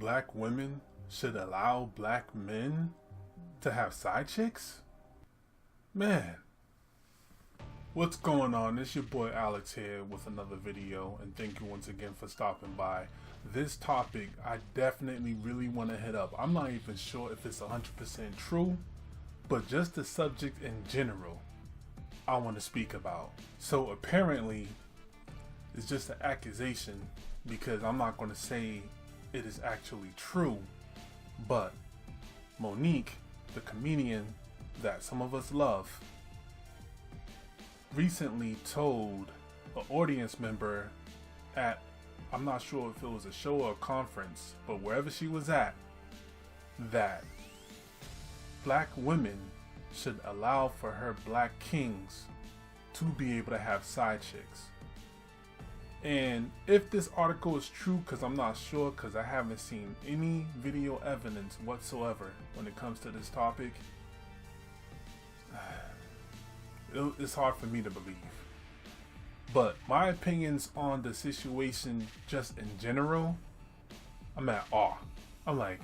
black women should allow black men to have side chicks? Man, what's going on? It's your boy Alex here with another video, and thank you once again for stopping by. This topic I definitely really want to hit up. I'm not even sure if it's 100% true, but just the subject in general I want to speak about. So apparently it's just an accusation, because I'm not going to say it is actually true, but Monique, the comedian that some of us love, recently told an audience member at, I'm not sure if it was a show or a conference, but wherever she was at, that black women should allow for her black kings to be able to have side chicks. And if this article is true, because I'm not sure, because I haven't seen any video evidence whatsoever when it comes to this topic, it's hard for me to believe. But my opinions on the situation just in general, I'm at awe. I'm like,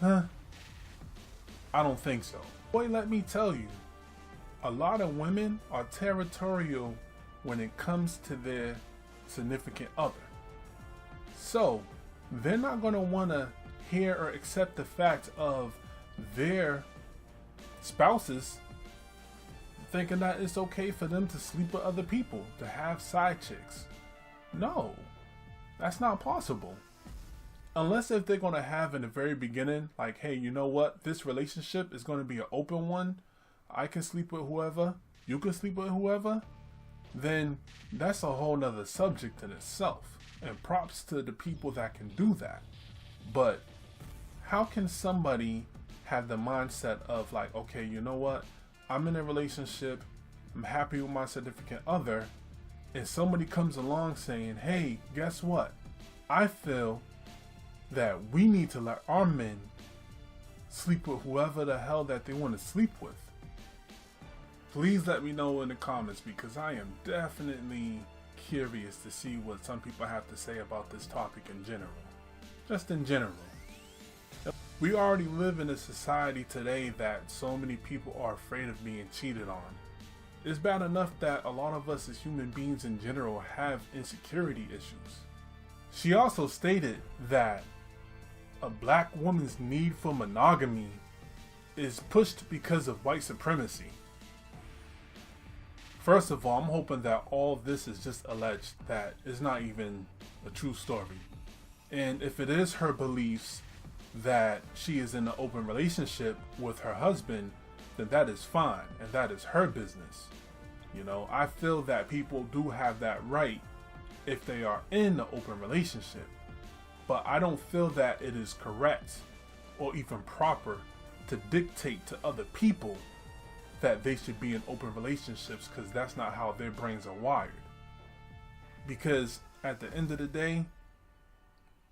I don't think so. Boy, let me tell you, a lot of women are territorial when it comes to their significant other. So they're not going to want to hear or accept the fact of their spouses thinking that it's okay for them to sleep with other people, to have side chicks. No, that's not possible. Unless if they're going to have in the very beginning, like, hey, you know what, this relationship is going to be an open one. I can sleep with whoever, you can sleep with whoever. Then that's a whole nother subject in itself. And props to the people that can do that. But how can somebody have the mindset of like, okay, you know what? I'm in a relationship, I'm happy with my significant other, and somebody comes along saying, hey, guess what? I feel that we need to let our men sleep with whoever the hell that they want to sleep with. Please let me know in the comments, because I am definitely curious to see what some people have to say about this topic in general. Just in general. We already live in a society today that so many people are afraid of being cheated on. It's bad enough that a lot of us as human beings in general have insecurity issues. She also stated that a black woman's need for monogamy is pushed because of white supremacy. First of all, I'm hoping that all this is just alleged, that it's not even a true story. And if it is her beliefs that she is in an open relationship with her husband, then that is fine, and that is her business. You know, I feel that people do have that right if they are in an open relationship. But I don't feel that it is correct or even proper to dictate to other people that they should be in open relationships, because that's not how their brains are wired. Because at the end of the day,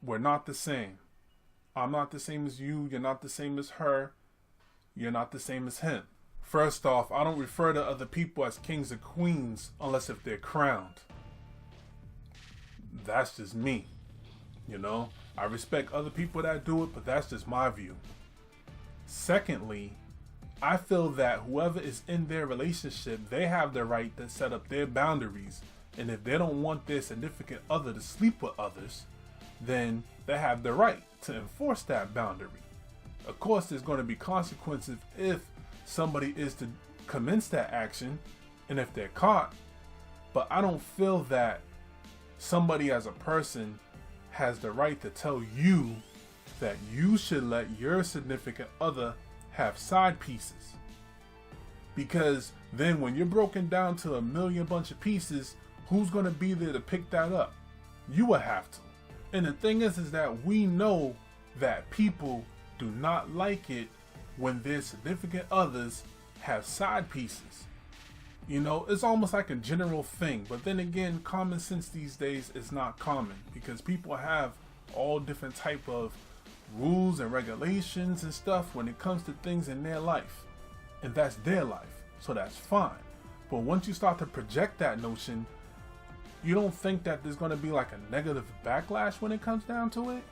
we're not the same. I'm not the same as you, you're not the same as her, you're not the same as him. First off, I don't refer to other people as kings or queens unless if they're crowned. That's just me. You know, I respect other people that do it, but that's just my view. Secondly, I feel that whoever is in their relationship, they have the right to set up their boundaries. And if they don't want their significant other to sleep with others, then they have the right to enforce that boundary. Of course, there's going to be consequences if somebody is to commence that action and if they're caught. But I don't feel that somebody as a person has the right to tell you that you should let your significant other have side pieces. Because then when you're broken down to a million bunch of pieces, who's going to be there to pick that up? You will have to. And the thing is that we know that people do not like it when their significant others have side pieces. You know, it's almost like a general thing. But then again, common sense these days is not common, because people have all different type of rules and regulations and stuff when it comes to things in their life, and that's their life, so that's fine. But once you start to project that notion, you don't think that there's going to be like a negative backlash when it comes down to it?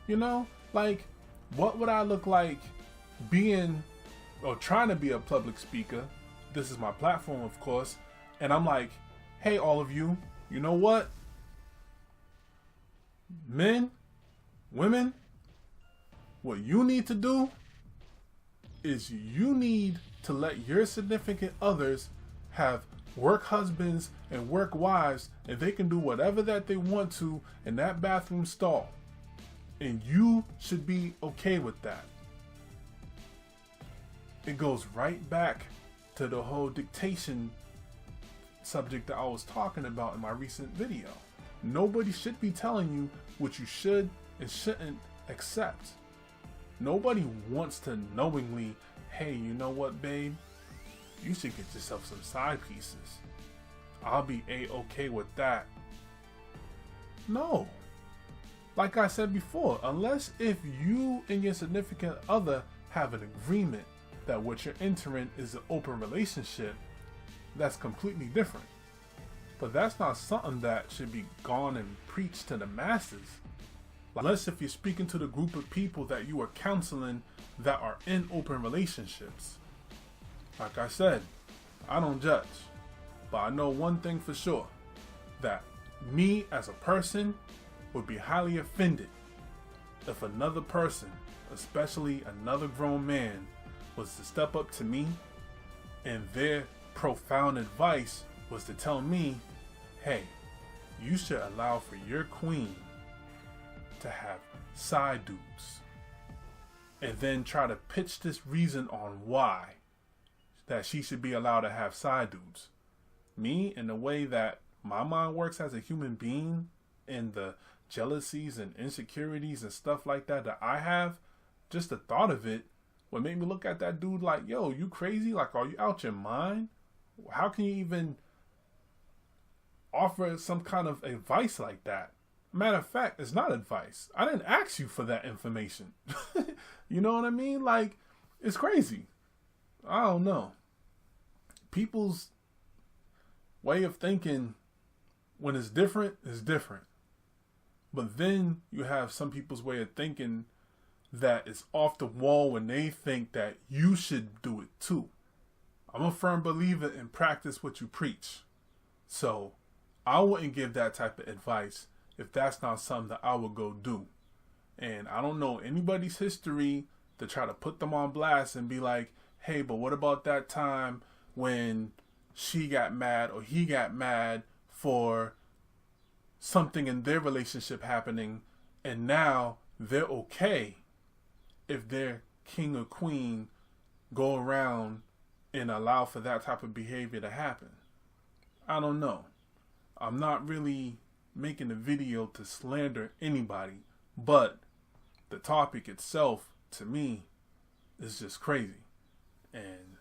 You know, like, what would I look like being or trying to be a public speaker? This is my platform, of course. And I'm like, hey, all of you, you know what? Men, women, what you need to do is you need to let your significant others have work husbands and work wives, and they can do whatever that they want to in that bathroom stall. And you should be okay with that. It goes right back to the whole dictation subject that I was talking about in my recent video. Nobody should be telling you what you should and shouldn't accept. Nobody wants to knowingly, hey, you know what, babe? You should get yourself some side pieces. I'll be A-okay with that. No. Like I said before, unless if you and your significant other have an agreement that what you're entering is an open relationship, that's completely different. But that's not something that should be gone and preached to the masses. Unless if you're speaking to the group of people that you are counseling that are in open relationships. Like I said, I don't judge. But I know one thing for sure, that me as a person would be highly offended if another person, especially another grown man, was to step up to me and their profound advice was to tell me, hey, you should allow for your queen to have side dudes, and then try to pitch this reason on why that she should be allowed to have side dudes. Me, in the way that my mind works as a human being, and the jealousies and insecurities and stuff like that that I have, just the thought of it would make me look at that dude like, yo, you crazy? Like, are you out your mind? How can you even offer some kind of advice like that? Matter of fact, it's not advice. I didn't ask you for that information. You know what I mean? Like, it's crazy. I don't know. People's way of thinking, when it's different, is different. But then you have some people's way of thinking that is off the wall when they think that you should do it too. I'm a firm believer in practice what you preach. So I wouldn't give that type of advice if that's not something that I would go do. And I don't know anybody's history to try to put them on blast and be like, hey, but what about that time when she got mad or he got mad for something in their relationship happening, and now they're okay if their king or queen go around and allow for that type of behavior to happen. I don't know. I'm not really making a video to slander anybody, but the topic itself, to me, is just crazy. And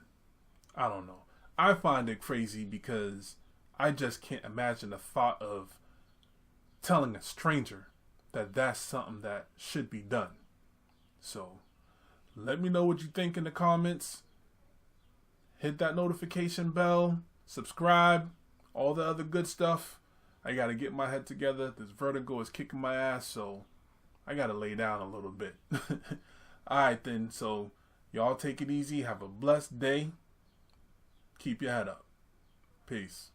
I don't know. I find it crazy because I just can't imagine the thought of telling a stranger that that's something that should be done. So let me know what you think in the comments. Hit that notification bell, subscribe, all the other good stuff. I got to get my head together. This vertigo is kicking my ass, so I got to lay down a little bit. Alright then, so y'all take it easy. Have a blessed day. Keep your head up. Peace.